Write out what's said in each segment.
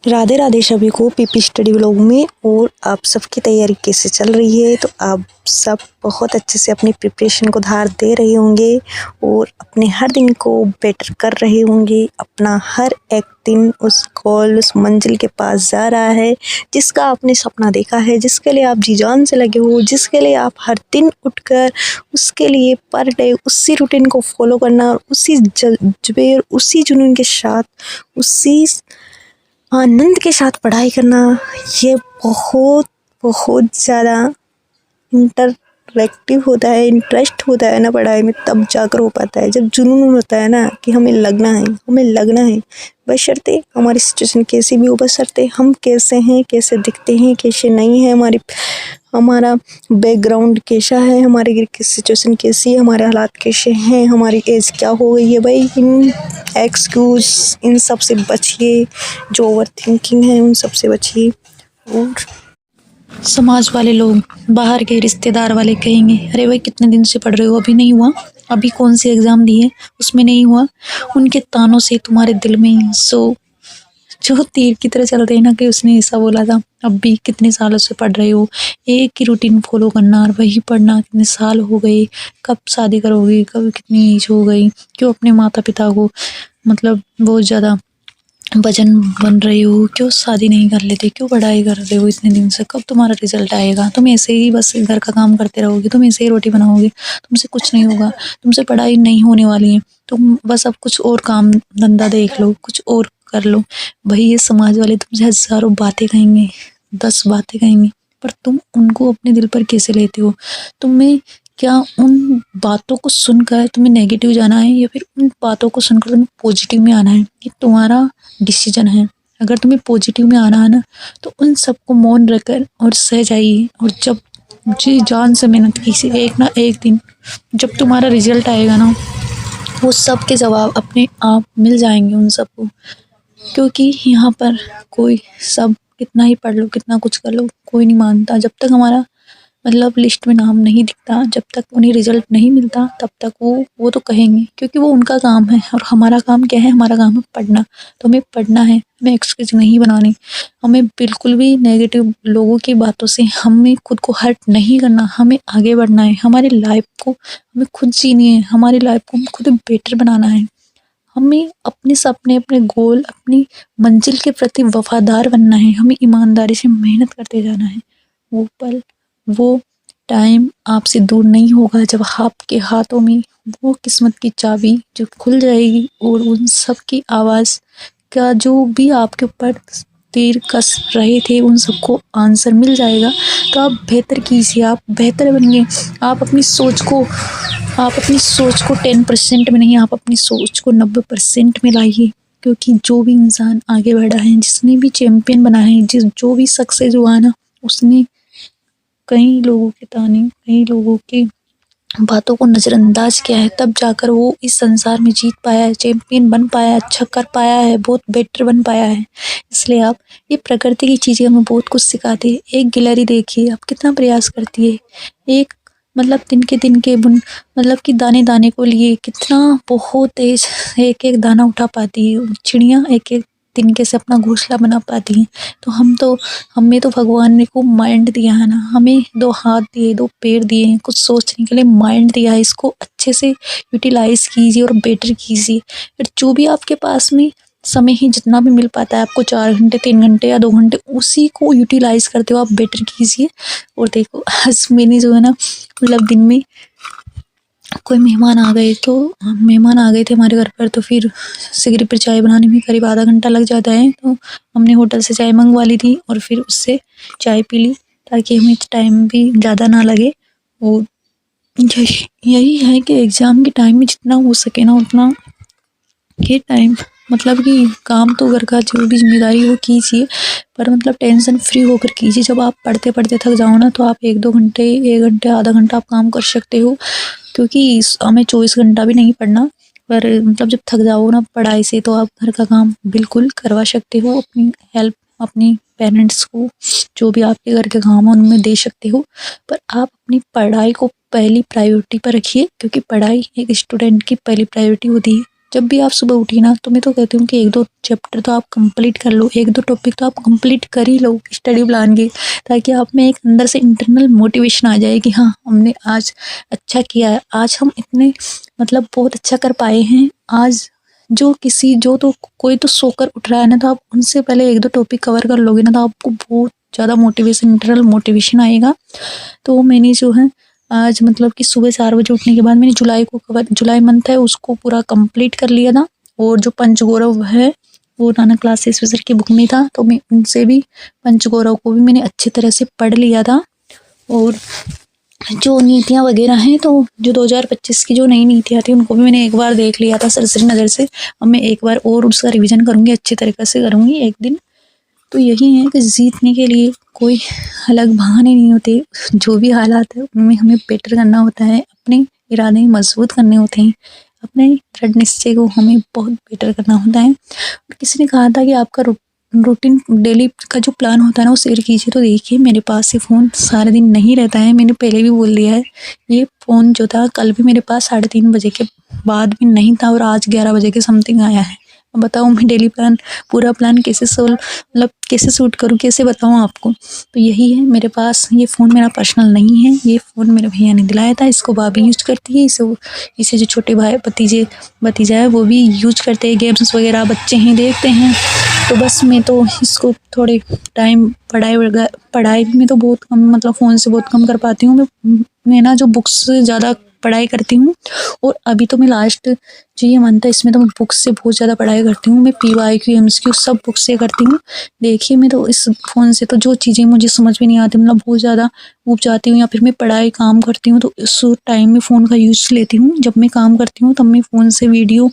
राधे राधे सभी को PP study vlog में। और आप सबकी तैयारी कैसे चल रही है? तो आप सब बहुत अच्छे से अपनी प्रिपरेशन को धार दे रहे होंगे और अपने हर दिन को बेटर कर रहे होंगे। अपना हर एक दिन उस गोल, उस मंजिल के पास जा रहा है जिसका आपने सपना देखा है, जिसके लिए आप जी जान से लगे हो, जिसके लिए आप हर दिन उठकर उसके लिए पर डे उसी रूटीन को फॉलो करना और उसी जज्बे और उसी जुनून के साथ, उसी आनंद के साथ पढ़ाई करना, ये बहुत बहुत ज़्यादा इंटरेक्टिव होता है, इंटरेस्ट होता है ना पढ़ाई में, तब जाकर हो पाता है। जब जुनून होता है ना कि हमें लगना है, हमें लगना है, बशर्ते हमारी सिचुएशन कैसी भी हो, बशर्ते हम कैसे हैं, कैसे दिखते हैं, कैसे नहीं है, हमारा बैकग्राउंड कैसा है, हमारी घर की सिचुएशन कैसी है, हमारे हालात कैसे हैं, हमारी एज क्या हो गई है। भाई इन एक्सक्यूज, इन सब से बचिए। जो ओवर थिंकिंग है उन सब से बचिए। और समाज वाले लोग, बाहर के रिश्तेदार वाले कहेंगे, अरे भाई कितने दिन से पढ़ रहे हो, अभी नहीं हुआ, अभी कौन सी एग्जाम दी है उसमें नहीं हुआ। उनके तानों से तुम्हारे दिल में जो तीर की तरह चलते हैं ना कि उसने ऐसा बोला था। अब भी कितने सालों से पढ़ रहे हो, एक ही रूटीन फॉलो करना और वही पढ़ना, कितने साल हो गए, कब शादी करोगे, कब कितनी एज हो गई, क्यों अपने माता पिता को मतलब बहुत ज़्यादा वजन बन रही हो, क्यों शादी नहीं कर लेते, क्यों पढ़ाई कर रहे हो इतने दिन से, कब तुम्हारा रिजल्ट आएगा, तुम ऐसे ही बस घर का काम करते रहोगे, तुम ऐसे ही रोटी बनाओगे, तुमसे कुछ नहीं होगा, तुमसे पढ़ाई नहीं होने वाली है, तुम बस अब कुछ और काम धंधा देख लो, कुछ और कर लो। भाई ये समाज वाले तुमसे हजारों बातें कहेंगे, 10 बातें कहेंगे, पर तुम उनको अपने दिल पर कैसे लेते हो? तुम्हें क्या उन बातों को सुनकर तुम्हें नेगेटिव जाना है या फिर उन बातों को सुनकर तुम्हें पॉजिटिव में आना है? ये तुम्हारा डिसीजन है। अगर तुम्हें पॉजिटिव में आना है ना, तो उन सबको मौन रखकर और सह जाइए। और जब जी जान से मेहनत की, एक ना एक दिन जब तुम्हारा रिजल्ट आएगा ना, वो सब के जवाब अपने आप मिल जाएंगे उन सबको। क्योंकि यहाँ पर कोई, सब कितना ही पढ़ लो, कितना कुछ कर लो, कोई नहीं मानता। जब तक हमारा मतलब लिस्ट में नाम नहीं दिखता, जब तक उन्हें रिजल्ट नहीं मिलता, तब तक वो तो कहेंगे, क्योंकि वो उनका काम है। और हमारा काम क्या है? हमारा काम है पढ़ना। तो हमें पढ़ना है, हमें एक्सक्यूज नहीं बनानी, हमें बिल्कुल भी नेगेटिव लोगों की बातों से हमें खुद को हर्ट नहीं करना, हमें आगे बढ़ना है, हमारी लाइफ को हमें खुद जीनी है, हमारी लाइफ को खुद बेटर बनाना है। हमें अपने सपने, अपने गोल, अपनी मंजिल के प्रति वफादार बनना है, हमें ईमानदारी से मेहनत करते जाना है। वो पल, वो टाइम आपसे दूर नहीं होगा जब आपके हाथों में वो किस्मत की चाबी जो खुल जाएगी और उन सब की आवाज़ का जो भी आपके ऊपर तीर कस रहे थे उन सबको आंसर मिल जाएगा। तो आप बेहतर कीजिए, आप बेहतर बनिए। आप अपनी सोच को 10% में नहीं, आप अपनी सोच को 90% में लाइए। क्योंकि जो भी इंसान आगे बढ़ा है, जिसने भी चैंपियन बना है, जो भी सक्सेस हुआ ना, उसने कई लोगों के ताने, कई लोगों की बातों को नज़रअंदाज किया है, तब जाकर वो इस संसार में जीत पाया है, चैंपियन बन पाया है, अच्छा कर पाया है, बहुत बेटर बन पाया है। इसलिए आप, ये प्रकृति की चीज़ें हमें बहुत कुछ सिखाती है। एक गिलहरी देखिए आप कितना प्रयास करती है, एक मतलब तिनके बुन मतलब कि दाने दाने को लिए कितना बहुत तेज एक एक दाना उठा पाती है। चिड़िया एक एक तिनके से अपना घोंसला बना पाती हैं। तो हमें तो भगवान ने को माइंड दिया है ना, हमें 2 हाथ दिए, 2 पैर दिए हैं, कुछ सोचने के लिए माइंड दिया है। इसको अच्छे से यूटिलाइज कीजिए और बेटर कीजिए। फिर जो भी आपके पास में समय ही जितना भी मिल पाता है आपको, 4 घंटे, 3 घंटे या 2 घंटे, उसी को यूटिलाइज करते हो आप बेटर कीजिए। और देखो आज मैंने जो है ना, मतलब दिन में कोई मेहमान आ गए, तो मेहमान आ गए थे हमारे घर पर, तो फिर सिगरी पर चाय बनाने में करीब आधा घंटा लग जाता है। तो हमने होटल से चाय मंगवा ली थी और फिर उससे चाय पी ली, ताकि हमें टाइम भी ज़्यादा ना लगे। और यही है कि एग्ज़ाम के टाइम में जितना हो सके ना उतना ये टाइम, मतलब कि काम तो घर का जो भी जिम्मेदारी वो कीजिए, पर मतलब टेंशन फ्री होकर कीजिए। जब आप पढ़ते पढ़ते थक जाओ ना, तो आप 1-2 घंटे, 1 घंटे, आधा घंटा आप काम कर सकते हो। क्योंकि हमें 24 घंटा भी नहीं पढ़ना, पर मतलब जब थक जाओ ना पढ़ाई से, तो आप घर का काम बिल्कुल करवा सकते हो, अपनी हेल्प अपनी पेरेंट्स को, जो भी आपके घर के काम हो उनमें दे सकते हो। पर आप अपनी पढ़ाई को पहली प्रायोरिटी पर रखिए, क्योंकि पढ़ाई एक स्टूडेंट की पहली प्रायोरिटी होती है। जब भी आप सुबह उठी ना तो मैं तो कहती हूँ कि 1-2 चैप्टर तो आप कंप्लीट कर लो, 1-2 टॉपिक तो आप कंप्लीट कर ही लो स्टडी प्लान के, ताकि आप में एक अंदर से इंटरनल मोटिवेशन आ जाए कि हाँ हमने आज अच्छा किया है, आज हम इतने मतलब बहुत अच्छा कर पाए हैं। आज जो तो कोई तो सोकर उठ रहा है ना, तो आप उनसे पहले 1-2 टॉपिक कवर कर लोगे ना, तो आपको बहुत ज़्यादा मोटिवेशन, इंटरनल मोटिवेशन आएगा। तो मैंने जो है आज मतलब कि सुबह 4 बजे उठने के बाद मैंने जुलाई मंथ है उसको पूरा कंप्लीट कर लिया था। और जो पंचगौरव है वो नाना क्लासेस सर की बुक में था, तो मैं उनसे भी पंचगौरव को भी मैंने अच्छी तरह से पढ़ लिया था। और जो नीतियाँ वगैरह हैं, तो जो 2025 की जो नई नीतियाँ थी उनको भी मैंने एक बार देख लिया था सरसरी नज़र से। अब मैं एक बार और उसका रिवीजन करूँगी, अच्छी तरीके से करूँगी एक दिन। तो यही है कि जीतने के लिए कोई अलग बहाने नहीं होते, जो भी हालात है उनमें हमें बेटर करना होता है, अपने इरादे मजबूत करने होते हैं, अपने दृढ़ निश्चय को हमें बहुत बेटर करना होता है। और किसी ने कहा था कि आपका रूटीन डेली का जो प्लान होता है ना वो शेयर कीजिए, तो देखिए मेरे पास ये फ़ोन सारे दिन नहीं रहता है, मैंने पहले भी बोल दिया है। ये फ़ोन जो था कल भी मेरे पास 3:30 बजे के बाद भी नहीं था और आज 11 बजे के समथिंग आया है। अब बताओ मैं डेली प्लान पूरा प्लान कैसे कैसे सूट करूँ, कैसे बताऊँ आपको। तो यही है, मेरे पास ये फ़ोन मेरा पर्सनल नहीं है, ये फ़ोन मेरे भैया ने दिलाया था, इसको भाभी यूज करती है, इसे जो छोटे भाई भतीजा है वो भी यूज करते हैं, गेम्स वगैरह बच्चे हैं देखते हैं। तो बस मैं तो इसको थोड़े टाइम पढ़ाई में तो बहुत कम, मतलब फ़ोन से बहुत कम कर पाती हूँ। मैं ना जो बुक्स से ज़्यादा पढ़ाई करती हूँ। और अभी तो मैं लास्ट जो ये मंथ है इसमें तो मैं बुक्स से बहुत ज़्यादा पढ़ाई करती हूँ। मैं PYQ MCQ सब बुक्स से करती हूँ। देखिए मैं तो इस फ़ोन से तो जो चीज़ें मुझे समझ में नहीं आती, मतलब बहुत ज़्यादा ऊब जाती हूँ, या फिर मैं पढ़ाई काम करती हूँ तो उस टाइम में फ़ोन का यूज़ लेती हूँ। जब मैं काम करती हूँ तब मैं फ़ोन से वीडियो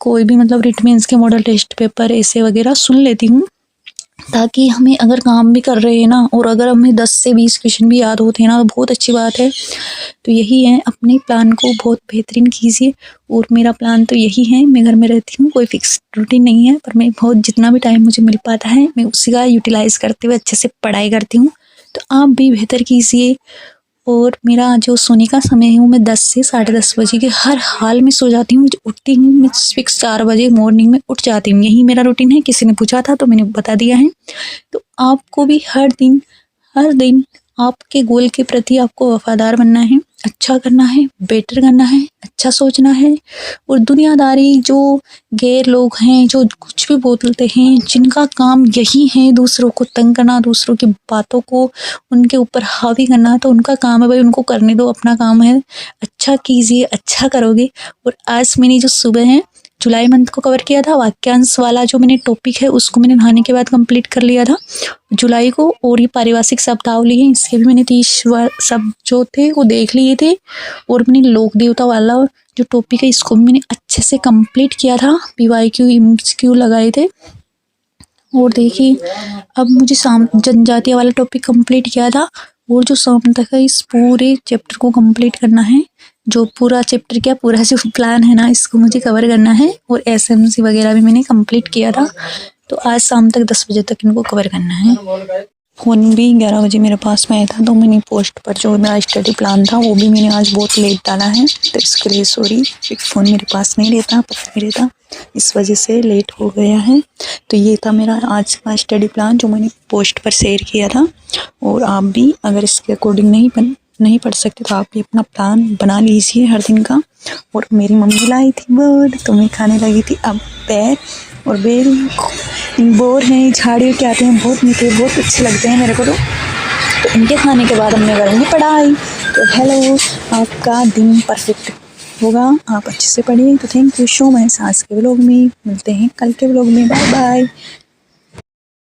कोई भी मतलब रिट मीन्स के मॉडल टेस्ट पेपर ऐसे वगैरह सुन लेती हूँ, ताकि हमें अगर काम भी कर रहे हैं ना और अगर हमें 10 से 20 क्वेश्चन भी याद होते हैं ना तो बहुत अच्छी बात है। तो यही है, अपने प्लान को बहुत बेहतरीन कीजिए। और मेरा प्लान तो यही है, मैं घर में रहती हूँ, कोई फिक्स रूटीन नहीं है, पर मैं बहुत जितना भी टाइम मुझे मिल पाता है मैं उसी का यूटिलाइज़ करते हुए अच्छे से पढ़ाई करती हूँ। तो आप भी बेहतर कीजिए। और मेरा जो सोने का समय है वो मैं 10 से 10:30 बजे के हर हाल में सो जाती हूँ। उठती हूँ मैं फिक्स 4 बजे मॉर्निंग में उठ जाती हूँ, यही मेरा रूटीन है। किसी ने पूछा था तो मैंने बता दिया है। तो आपको भी हर दिन आपके गोल के प्रति आपको वफादार बनना है, अच्छा करना है, बेटर करना है, अच्छा सोचना है। और दुनियादारी जो गैर लोग हैं जो कुछ भी बोलते हैं, जिनका काम यही है दूसरों को तंग करना, दूसरों की बातों को उनके ऊपर हावी करना, तो उनका काम है भाई, उनको करने दो, अपना काम है। अच्छा कीजिए, अच्छा करोगे। और आज मैंने जो सुबह है जुलाई मंथ को कवर किया था, वाक्यांश वाला जो मैंने टॉपिक है उसको मैंने नहाने के बाद कंप्लीट कर लिया था जुलाई को। और ये पारिभाषिक शब्दावली है, इसके भी मैंने 30 शब्द जो थे वो देख लिए थे। और मैंने लोक देवता वाला जो टॉपिक है इसको भी मैंने अच्छे से कंप्लीट किया था, PYQ MCQ लगाए थे। और देखिए अब मुझे जनजातीय वाला टॉपिक कंप्लीट किया था, और जो शाम तक है इस पूरे चैप्टर को कंप्लीट करना है। जो पूरा चैप्टर क्या पूरा जो प्लान है ना इसको मुझे कवर करना है। और SMC वगैरह भी मैंने कंप्लीट किया था, तो आज शाम तक 10 बजे तक इनको कवर करना है। फ़ोन भी 11 बजे मेरे पास में आया था, तो मैंने पोस्ट पर जो मेरा स्टडी प्लान था वो भी मैंने आज बहुत लेट डाला है, तो इसके लिए सॉरी। फ़ोन मेरे पास नहीं रहता, पता नहीं रहता, इस वजह से लेट हो गया है। तो ये था मेरा आज का स्टडी प्लान जो मैंने पोस्ट पर शेयर किया था। और आप भी अगर इसके अकॉर्डिंग नहीं पढ़ सकते तो आप भी अपना प्लान बना लीजिए हर दिन का। और मेरी मम्मी लाई थी बोर, तो मैं खाने लगी थी अब बैर। और बोर हैं, झाड़ियों के आते हैं, बहुत मीठे, बहुत अच्छे लगते हैं मेरे को। तो इनके खाने के बाद हमने करेंगे पढ़ाई। तो हेलो, आपका दिन परफेक्ट होगा, आप अच्छे से पढ़िए। तो थैंक यू सो मच। आज के व्लॉग में मिलते हैं कल के व्लॉग में, बाय बाय।